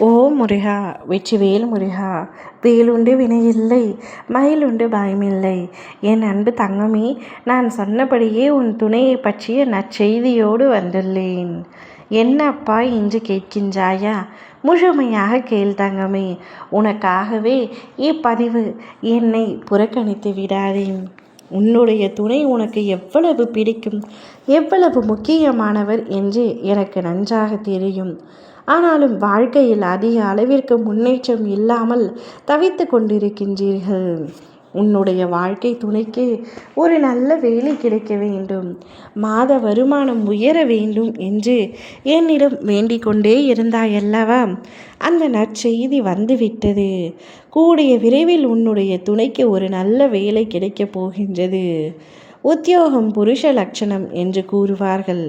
ஓ முருகா, வெற்றிவேல் முருகா. வேலுண்டு வினையில்லை, மயிலுண்டு பயமில்லை. என் அன்பு தங்கமே, நான் சொன்னபடியே உன் துணையை பற்றிய நற்செய்தியோடு வந்துள்ளேன். என்ன அப்பா என்று கேட்கின்றாயா? முழுமையாக கேள் தங்கமே. உனக்காகவே இப்பதிவு. என்னை புறக்கணித்து விடாதே. உன்னுடைய துணை உனக்கு எவ்வளவு பிடிக்கும், எவ்வளவு முக்கியமானவர் என்று எனக்கு நன்றாக தெரியும். ஆனாலும் வாழ்க்கையில் அதிக அளவிற்கு முன்னேற்றம் இல்லாமல் தவித்து கொண்டிருக்கின்றீர்கள். உன்னுடைய வாழ்க்கை துணைக்கு ஒரு நல்ல வேலை கிடைக்க வேண்டும், மாத வருமானம் உயர வேண்டும் என்று என்னிடம் வேண்டிக் கொண்டே இருந்தாயல்லவா? அந்த நற்செய்தி வந்துவிட்டது. கூடிய விரைவில் உன்னுடைய துணைக்கு ஒரு நல்ல வேலை கிடைக்கப் போகின்றது. உத்தியோகம் புருஷ லட்சணம் என்று கூறுவார்கள்.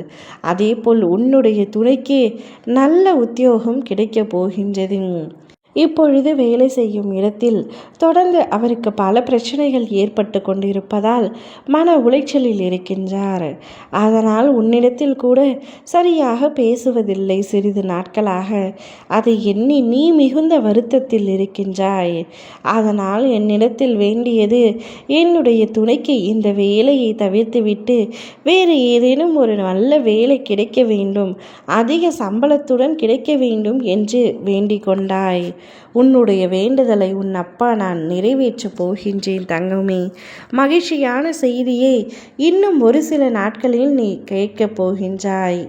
அதேபோல் உன்னுடைய துணைக்கு நல்ல உத்தியோகம் கிடைக்கப் போகின்றது. இப்பொழுது வேலை செய்யும் இடத்தில் தொடர்ந்து அவருக்கு பல பிரச்சனைகள் ஏற்பட்டு கொண்டிருப்பதால் மன உளைச்சலில் இருக்கின்றார். அதனால் உன்னிடத்தில் கூட சரியாக பேசுவதில்லை சிறிது நாட்களாக. அதை எண்ணி நீ மிகுந்த வருத்தத்தில் இருக்கின்றாய். அதனால் என்னிடத்தில் வேண்டியது, என்னுடைய துணைக்கு இந்த வேலையை தவிர்த்துவிட்டு வேறு ஏதேனும் ஒரு நல்ல வேலை கிடைக்க வேண்டும், அதிக சம்பளத்துடன் கிடைக்க வேண்டும் என்று வேண்டிக் கொண்டாய். உன்னுடைய வேண்டுதலை உன் அப்பா நான் நிறைவேற்றப் போகின்றேன் தங்கமே. மகிழ்ச்சியான செய்தியை இன்னும் ஒரு சில நாட்களில் நீ கேட்கப் போகின்றாய்.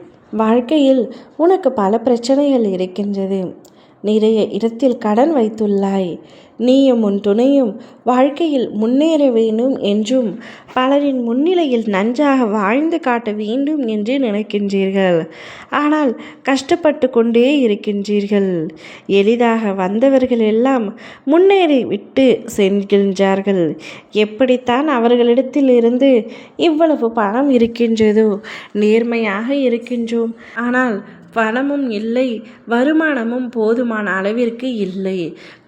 வாழ்க்கையில் உனக்கு பல பிரச்சனைகள் இருக்கின்றது. நிறைய இடத்தில் கடன் வைத்துள்ளாய். நீயும் உன் துணையும் வாழ்க்கையில் முன்னேற வேண்டும் என்றும் பலரின் முன்னிலையில் நன்றாக வாழ்ந்து காட்ட வேண்டும் என்று நினைக்கின்றீர்கள். ஆனால் கஷ்டப்பட்டு கொண்டே இருக்கின்றீர்கள். எளிதாக வந்தவர்கள் எல்லாம் முன்னேறி விட்டு செல்கின்றார்கள். எப்படித்தான் அவர்களிடத்தில் இருந்து இவ்வளவு பணம் இருக்கின்றதோ? நேர்மையாக இருக்கின்றோம், ஆனால் பணமும் இல்லை, வருமானமும் போதுமான அளவிற்கு இல்லை.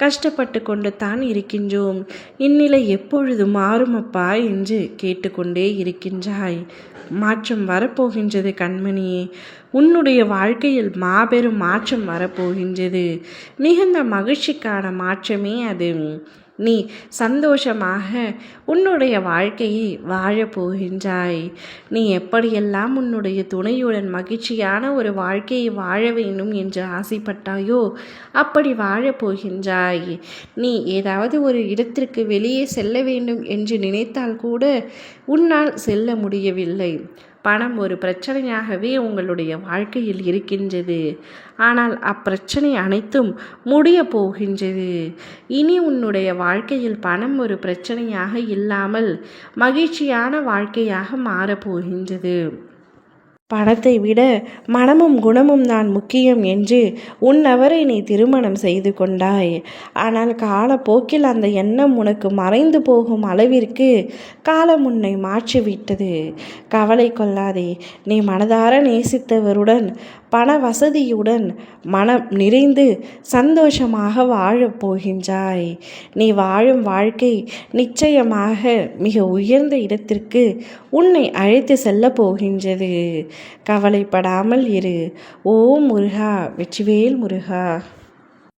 கஷ்டப்பட்டு கொண்டு தான் இருக்கின்றோம். இந்நிலை எப்பொழுது மாறும் அப்பா என்று கேட்டுக்கொண்டே இருக்கின்றாய். மாற்றம் வரப்போகின்றது கண்மணியே. உன்னுடைய வாழ்க்கையில் மாபெரும் மாற்றம் வரப்போகின்றது. மிகுந்த மகிழ்ச்சிக்கான மாற்றமே அது. நீ சந்தோஷமாக உன்னுடைய வாழ்க்கையை வாழப் போகின்றாய். நீ எப்படியெல்லாம் உன்னுடைய துணையுடன் மகிழ்ச்சியான ஒரு வாழ்க்கையை வாழ வேண்டும் என்று ஆசைப்பட்டாயோ அப்படி வாழப் போகின்றாய். நீ ஏதாவது ஒரு இடத்திற்கு வெளியே செல்ல வேண்டும் என்று நினைத்தால் கூட உன்னால் செல்ல முடியவில்லை. பணம் ஒரு பிரச்சனையாகவே உங்களுடைய வாழ்க்கையில் இருக்கின்றது. ஆனால் அப்பிரச்சனை அனைத்தும் முடிய போகின்றது. இனி உன்னுடைய வாழ்க்கையில் பணம் ஒரு பிரச்சனையாக இல்லாமல் மகிழ்ச்சியான வாழ்க்கையாக மாறப்போகின்றது. பணத்தை விட மனமும் குணமும் தான் முக்கியம் என்று உன்னவரை நீ திருமணம் செய்து கொண்டாய். ஆனால் காலப்போக்கில் அந்த எண்ணம் உனக்கு மறைந்து போகும் அளவிற்கு காலம் உன்னை மாற்றிவிட்டது. கவலை கொள்ளாதே. நீ மனதார நேசித்தவருடன் பண வசதியுடன் மனம் நிறைந்து சந்தோஷமாக வாழப் போகின்றாய். நீ வாழும் வாழ்க்கை நிச்சயமாக மிக உயர்ந்த இடத்திற்கு உன்னை அழைத்து செல்ல போகின்றது. கவலைப்படாமல் இரு. ஓ முருகா, வெற்றிவேல் முருகா.